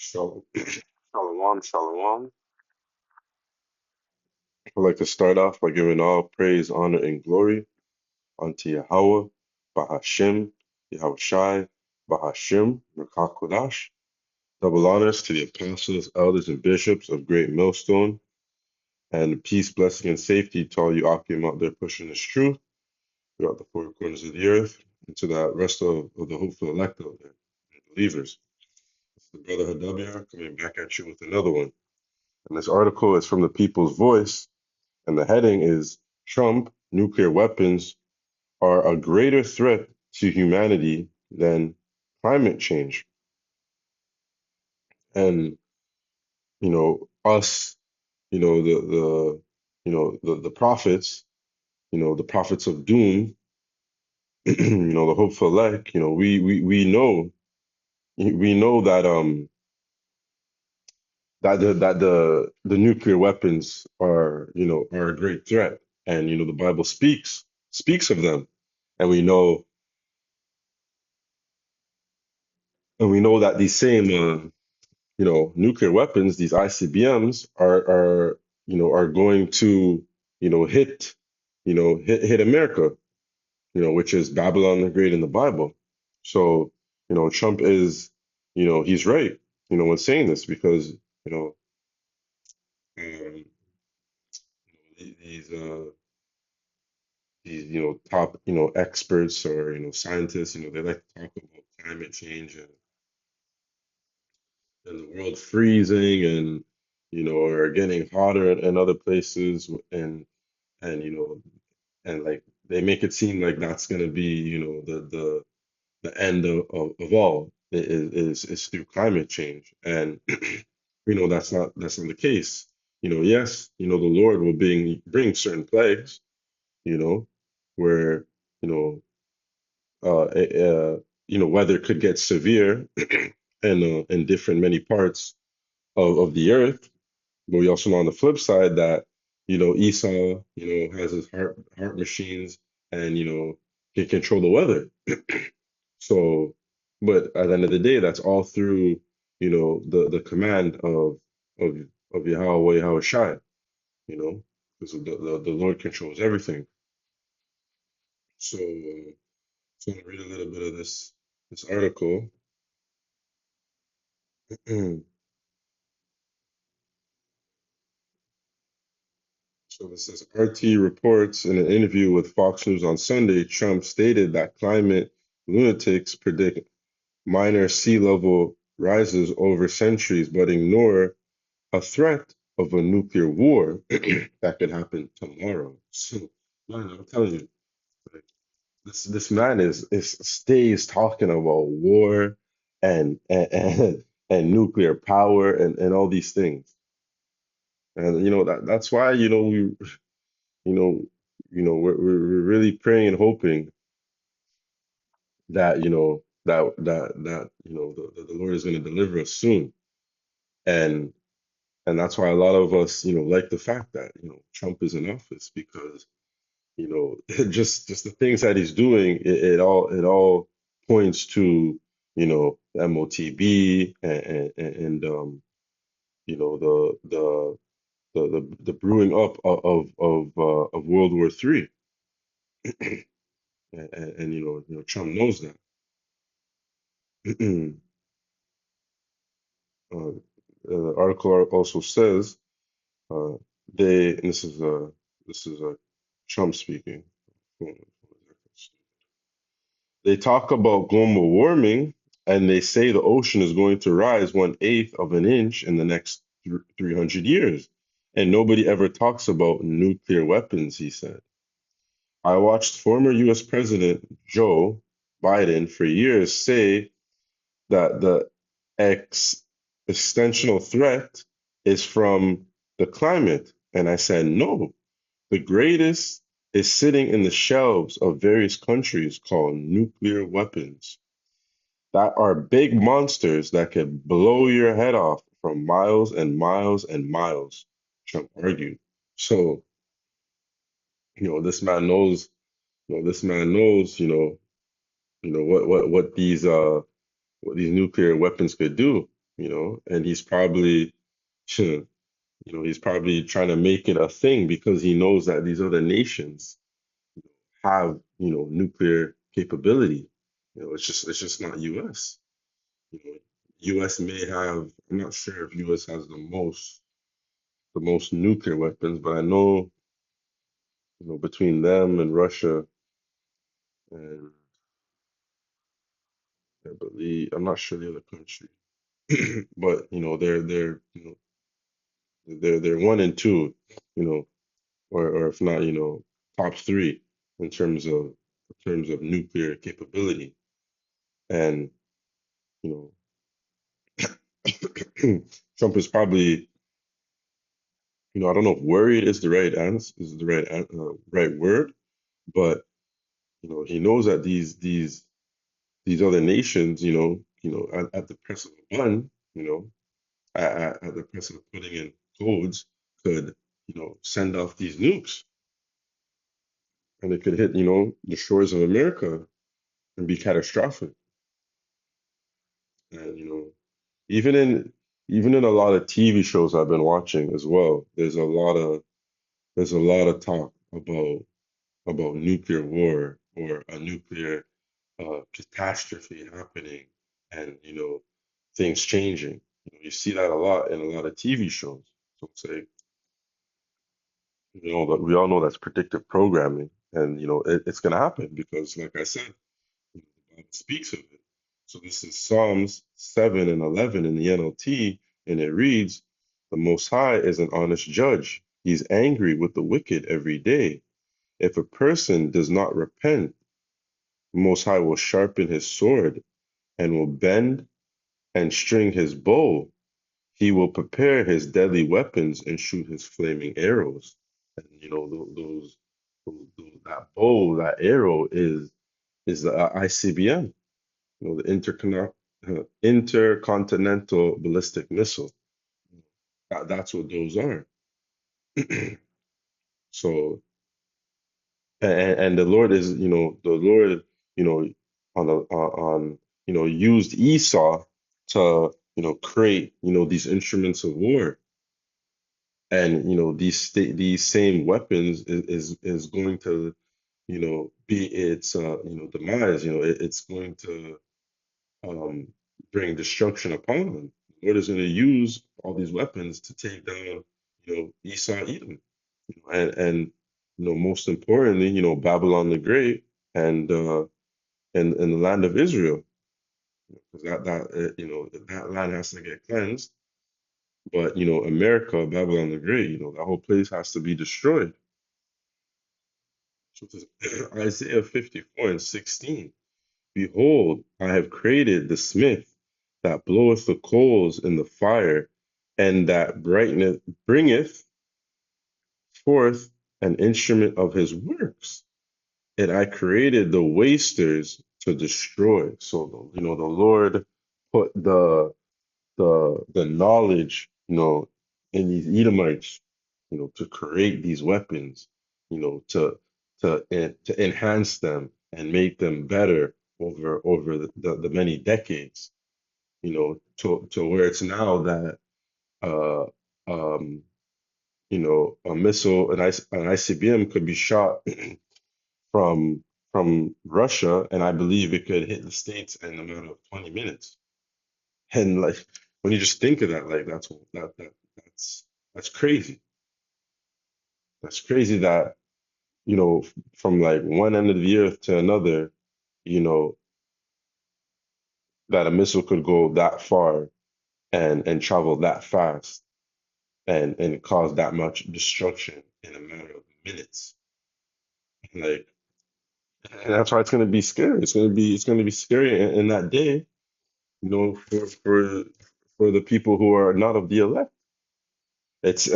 Shalom, shalom, shalom. I'd like to start off by giving all praise, honor, and glory unto Yahweh, Bahashem, Yahweh Shai, Bahashem, Rakakwadash. Double honors to the apostles, elders, and bishops of Great Millstone, and peace, blessing, and safety to all you Akim out there pushing this truth throughout the four corners of the earth, and to the rest of the hopeful elect out there, and believers. It's the brother Hadabiah coming back at you with another one. And this article is from the People's Voice. And the heading is Trump nuclear weapons are a greater threat to humanity than climate change. And us, the prophets, the prophets of doom, the hopeful elect, we know that the nuclear weapons are a great threat. And the Bible speaks of them. And we know that these same nuclear weapons, these ICBMs are going to hit America, which is Babylon the Great in the Bible. So Trump is, he's right, when saying this, because um, these top experts, or scientists, they like to talk about climate change, and the world freezing, and or getting hotter in other places, and and like they make it seem like that's going to be the end of all is through climate change. And that's not the case. Yes, the Lord will bring certain plagues, you know where you know weather could get severe in different many parts of the earth. But we also know on the flip side that Esau has his heart machines, and can control the weather. So, but at the end of the day, that's all through the command of of Yahweh Shai, because the Lord controls everything. So I'm gonna read a little bit of this article. So this says RT reports in an interview with Fox News on Sunday, Trump stated that climate lunatics predict minor sea level rises over centuries, but ignore a threat of a nuclear war that could happen tomorrow. So, man, I'm telling you, like, this man is stays talking about war and nuclear power and all these things. And that's why you know we're really praying and hoping that the Lord is going to deliver us soon. And that's why a lot of us like the fact that Trump is in office, because just the things that he's doing, it all points to MOTB, and the brewing up of World War III. And Trump knows that. uh, the article also says, uh, and this is Trump speaking. They talk about global warming, and they say the ocean is going to rise 1/8 of an inch in the next 300 years. And nobody ever talks about nuclear weapons, he said. I watched former US President Joe Biden for years say that the existential threat is from the climate. And I said, no, the greatest is sitting in the shelves of various countries called nuclear weapons that are big monsters that can blow your head off from miles and miles and miles, Trump argued. So, this man knows, what these nuclear weapons could do. and he's probably, he's probably trying to make it a thing because he knows that these other nations have, nuclear capability. It's just not US. You know, US may have, I'm not sure if US has the most nuclear weapons, but I know, between them and Russia and I believe, I'm not sure the other country, but they're one and two, you know, or if not, top three in terms of nuclear capability. And you Trump is probably, I don't know if worried is the right answer, is the right word, but he knows that these other nations, at the press of a button, at the press of putting in codes, could, send off these nukes, and it could hit, the shores of America and be catastrophic. And even in even in a lot of TV shows I've been watching as well, there's a lot of talk about nuclear war or a nuclear catastrophe happening, and things changing. You see that a lot in a lot of TV shows. So it's like, that we all know that's predictive programming, and it's gonna happen because, like I said, the Bible speaks of it. So this is Psalms 7 and 11 in the NLT, and it reads, "The Most High is an honest judge. He's angry with the wicked every day. If a person does not repent, the Most High will sharpen his sword and will bend and string his bow. He will prepare his deadly weapons and shoot his flaming arrows." And that bow, that arrow is the ICBM, the intercontinental ballistic missile. That's what those are. So, and the Lord, you know, used Esau to, create, these instruments of war. And these same weapons is going to, be its demise. It's going to um, bring destruction upon them. The Lord is going to use all these weapons to take down, Esau, Edom, and most importantly, Babylon the Great, and the land of Israel, because that land has to get cleansed. But America, Babylon the Great, that whole place has to be destroyed. So this is Isaiah 54 and 16. "Behold, I have created the smith that bloweth the coals in the fire, and that bringeth forth an instrument of his works. And I created the wasters to destroy." So, the Lord put the knowledge, in these Edomites, to create these weapons, to enhance them and make them better over the many decades, to where it's now that uh um a missile, an ICBM could be shot from Russia, and I believe it could hit the States in a matter of 20 minutes. And like, when you just think of that, like, that's crazy. That's crazy that, from like one end of the earth to another, you know, that a missile could go that far and travel that fast and cause that much destruction in a matter of minutes. Like, and that's why it's gonna be scary. It's gonna be scary in that day, for the people who are not of the elect. It's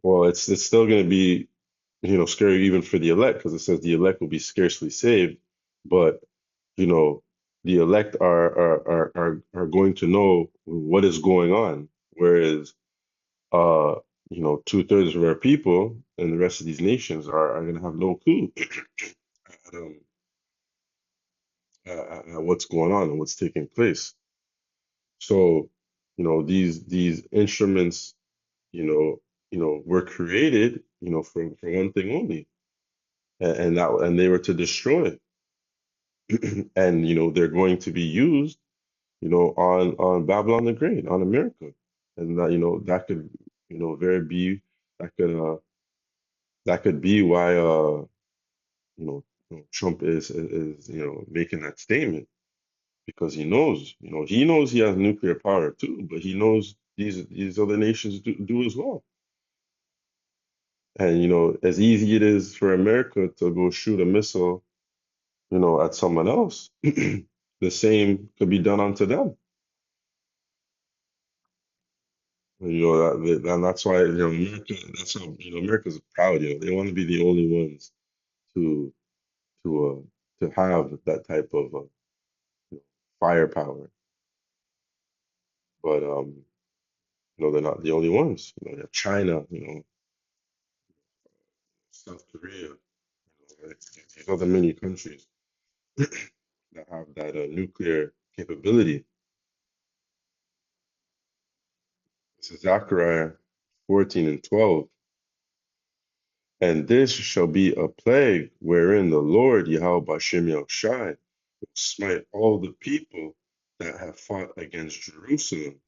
well, it's still gonna be, scary even for the elect, because it says the elect will be scarcely saved. But you know, the elect are going to know what is going on, whereas uh, 2/3 of our people and the rest of these nations are going to have no clue at, at what's going on and what's taking place. So. These instruments, were created, for one thing only, and they were to destroy, and they're going to be used, on Babylon the Great, on America, and that could, very be that could be why Trump is making that statement, because he knows he has nuclear power too, but he knows these other nations do as well. And as easy it is for America to go shoot a missile, at someone else, the same could be done unto them. And that's why America. That's how America's proud. They want to be the only ones to to have that type of firepower. But they're not the only ones. You have China, South Korea, these other many countries that have that nuclear capability. This is Zechariah 14 and 12. And this shall be a plague wherein the Lord Yahweh Bashem Yahushai will smite all the people that have fought against Jerusalem.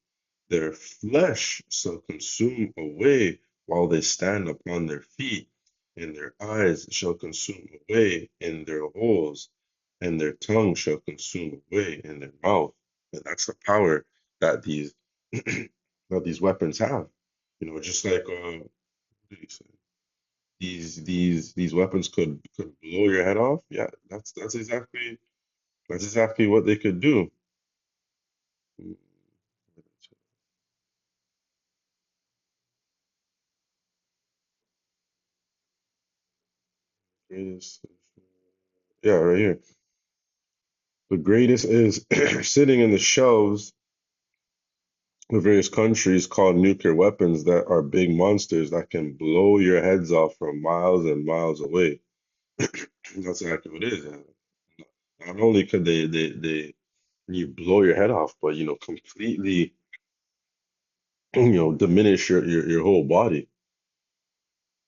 Their flesh shall consume away while they stand upon their feet, and their eyes shall consume away in their holes, and their tongue shall consume away in their mouth. And that's the power that these that these weapons have. Just like what did he say? These weapons could blow your head off. Yeah, that's exactly what they could do. Mm, Greatest, yeah, right here. The greatest is sitting in the shelves of various countries called nuclear weapons that are big monsters that can blow your heads off from miles and miles away. That's exactly what it is. Not only could they you blow your head off, but completely diminish your whole body.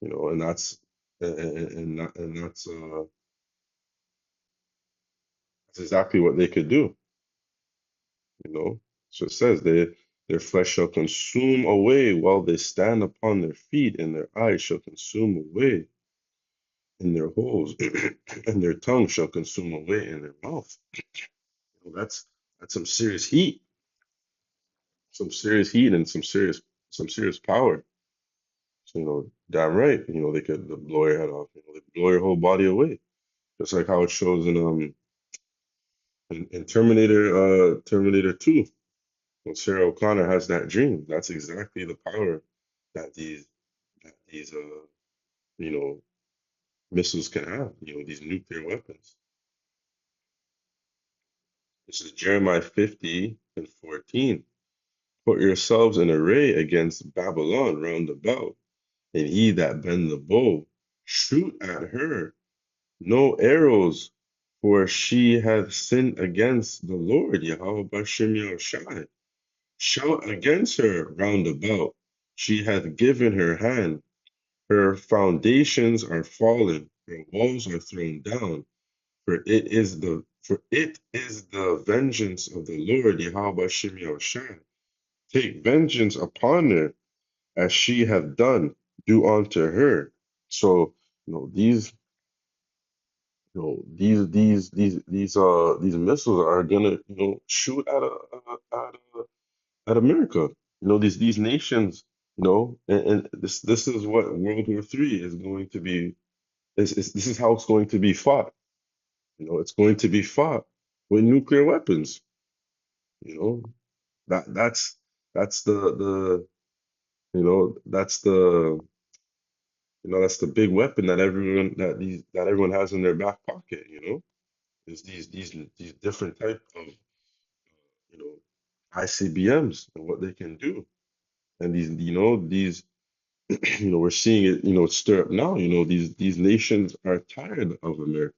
And that's exactly what they could do. You know, so it says their flesh shall consume away while they stand upon their feet, and their eyes shall consume away in their holes, and their tongue shall consume away in their mouth. That's some serious heat, and some serious power. So damn right. They could blow your head off. They could blow your whole body away, just like how it shows in Terminator 2. When Sarah O'Connor has that dream, that's exactly the power that these you know missiles can have. These nuclear weapons. This is Jeremiah 50 and 14. Put yourselves in array against Babylon round about, and ye that bend the bow, shoot at her no arrows, for she hath sinned against the Lord Yahweh Bashem Yahushai. Shout against her round about. She hath given her hand. Her foundations are fallen. Her walls are thrown down. For it is the vengeance of the Lord Yahweh Shem Yahushai. Take vengeance upon her, as she hath done. Do unto her. So these these missiles are gonna shoot at America. These nations, and this is what World War III is going to be. This is how it's going to be fought. It's going to be fought with nuclear weapons. You know, that's the that's the big weapon that everyone has in their back pocket. Is these different type of you know ICBMs and what they can do. And these we're seeing it, stir up now. These nations are tired of America,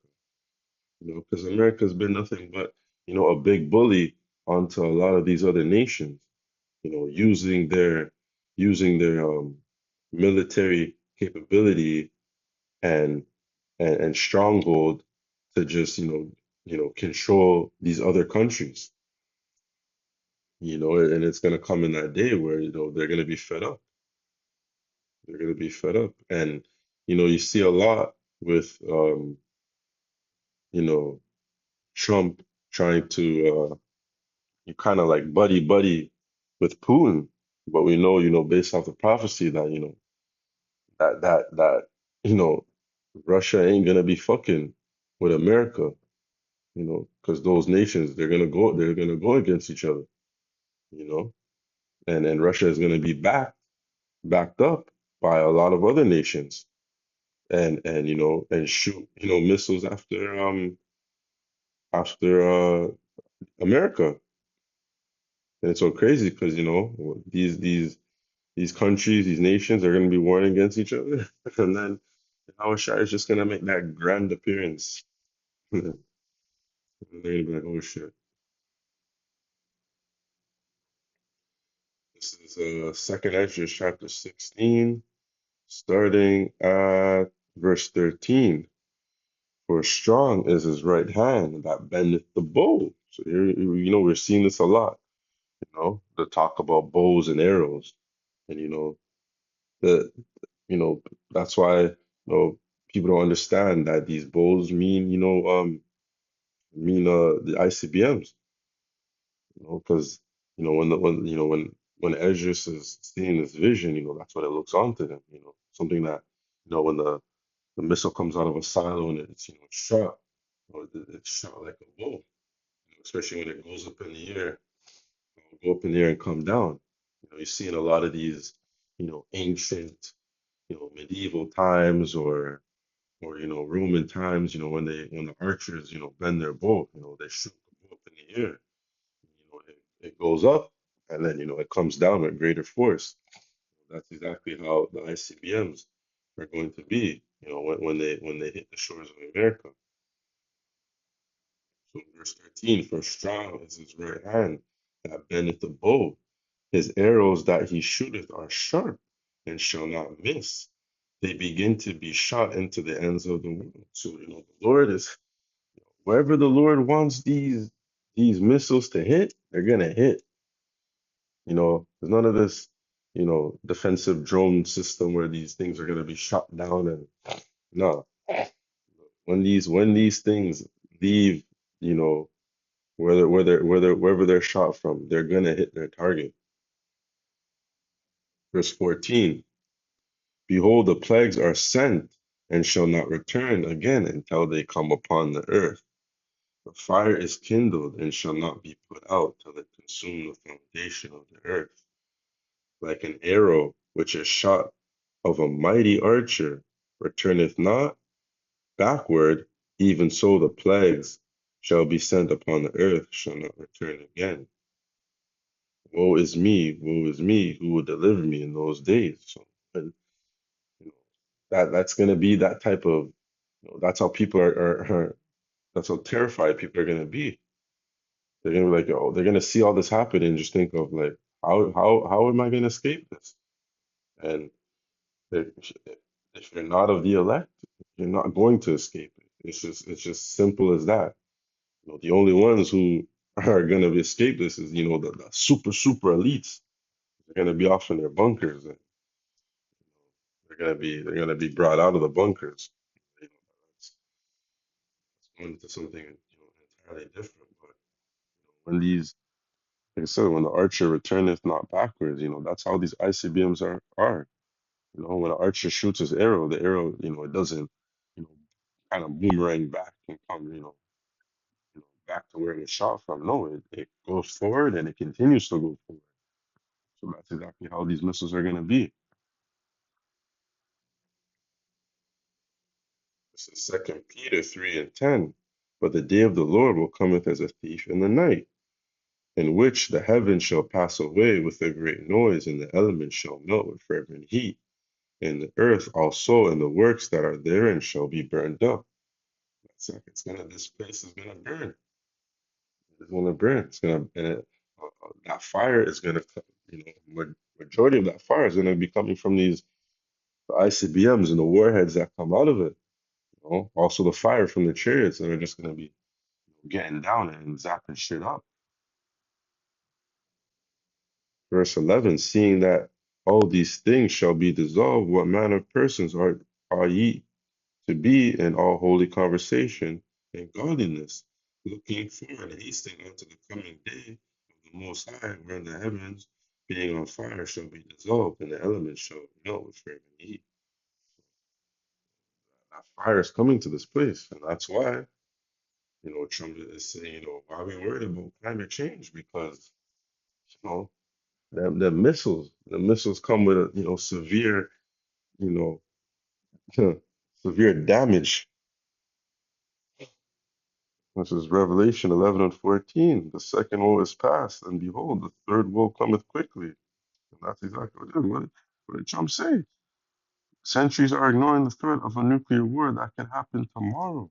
because America's been nothing but, a big bully onto a lot of these other nations. using their military capability and and stronghold to just control these other countries. And it's gonna come in that day where they're gonna be fed up. They're gonna be fed up, and you see a lot with you know Trump trying to you kind of like buddy buddy with Putin, but we know based off the prophecy that that you know Russia ain't gonna be fucking with America, because those nations they're gonna go against each other, you know, and Russia is gonna be backed up by a lot of other nations, and shoot missiles after America. And it's so crazy because these countries, these nations are gonna be warring against each other, and then our Shai is just gonna make that grand appearance. And they're gonna be like, oh shit. This is Second Ezra chapter 16, starting at verse 13. For strong is his right hand that bendeth the bow. So here, we're seeing this a lot, the talk about bows and arrows. And the that's why people don't understand that these bows mean the ICBMs, because when Esdras is seeing this vision, that's what it looks onto them, something that when the missile comes out of a silo and it's shot, it's shot like a bow, especially when it goes up in the air, go up in the air and come down. You see in a lot of these ancient medieval times or Roman times, when the archers bend their bow, they shoot the bow up in the air, it goes up and then it comes down with greater force. That's exactly how the ICBMs are going to be, when they hit the shores of America. So verse 13, for strong is his right hand that bendeth the bow. His arrows that he shooteth are sharp and shall not miss. They begin to be shot into the ends of the world. So the Lord is wherever the Lord wants these missiles to hit, they're gonna hit. There's none of this, defensive drone system where these things are gonna be shot down and no. When these things leave, you know, wherever they're shot from, they're gonna hit their target. Verse 14, behold, the plagues are sent and shall not return again until they come upon the earth. The fire is kindled and shall not be put out till it consume the foundation of the earth. Like an arrow which is shot of a mighty archer returneth not backward, even so the plagues shall be sent upon the earth, shall not return again. Woe is me, who will deliver me in those days? So, and, you know, that's gonna be that type of, that's how people that's how terrified people are gonna be. They're gonna be like, oh, they're gonna see all this happen and just think of like, how am I gonna escape this? And if if you're not of the elect, you're not going to escape it. It's just simple as that. The only ones who are gonna escape this is the super elites. They're gonna be off in their bunkers and they're gonna be brought out of the bunkers. That's going into something entirely different. But when these like I said, when the archer returneth not backwards, that's how these ICBMs are. When an archer shoots his arrow, the arrow, it doesn't, you know, kind of boomerang back and come, back to where it was shot from. No, it goes forward and it continues to go forward. So that's exactly how these missiles are going to be. This is Second Peter 3:10. But the day of the Lord will cometh as a thief in the night, in which the heavens shall pass away with a great noise, and the elements shall melt with fervent heat, and the earth also and the works that are therein shall be burned up. This place is gonna burn. It's gonna burn. It's gonna and that fire is gonna come. You know, majority of that fire is going to be coming from these the ICBMs and the warheads that come out of it. You know, also the fire from the chariots that are just going to be getting down and zapping shit up. Verse 11, seeing that all these things shall be dissolved, what manner of persons are ye to be in all holy conversation and godliness, looking forward and hastening unto the coming day of the Most High, where the heavens, being on fire, shall be dissolved, and the elements shall melt with fervent heat. That fire is coming to this place, and that's why, Trump is saying, why are we worried about climate change? Because, you know, the missiles come with severe, you know, severe damage. This is Revelation 11 and 14. The second woe is past, and behold, the third woe cometh quickly. And that's exactly what it is. What did Trump say? Centuries are ignoring the threat of a nuclear war that can happen tomorrow.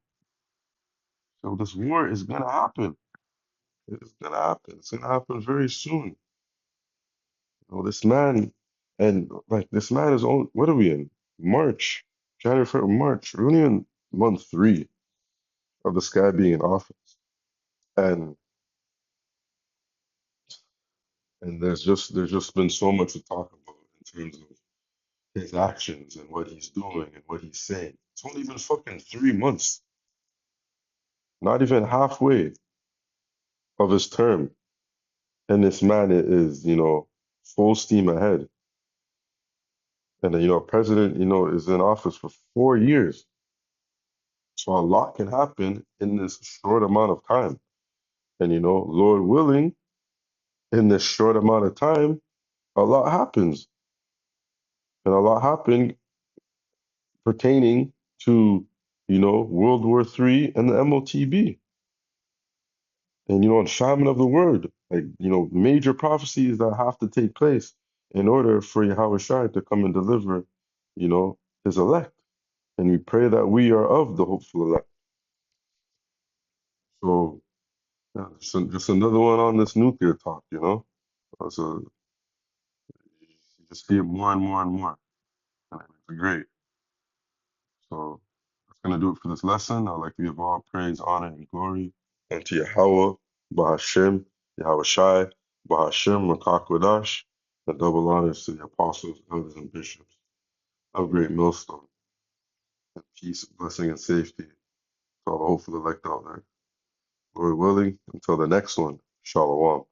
So this war is gonna happen. It's gonna happen. It's gonna happen very soon. This man, and like this man is on. What are we in? March, January, February, March. We're only in month 3 of this guy being in office, and there's just been so much to talk about in terms of his actions and what he's doing and what he's saying. It's only been fucking 3 months, not even halfway of his term, and this man is, full steam ahead. And then, president, is in office for 4 years. So a lot can happen in this short amount of time. And, Lord willing, in this short amount of time, a lot happens. And a lot happened pertaining to, World War III and the MOTB. And, and Shaman of the Word, like, major prophecies that have to take place in order for Yahweh Shai to come and deliver, his elect. And we pray that we are of the hopeful elect. So, yeah, just another one on this nuclear talk, So you just see it more and more and more. And it's great. So that's going to do it for this lesson. I'd like to give all praise, honor, and glory unto Yahweh, Bahashem, Yahweh Shai, Bahashem, Rakakwadash, and double honors to the apostles, elders, and bishops of Great Millstone, and peace, blessing, and safety to all the hopeful elect out there. Lord willing, until the next one, Shalom.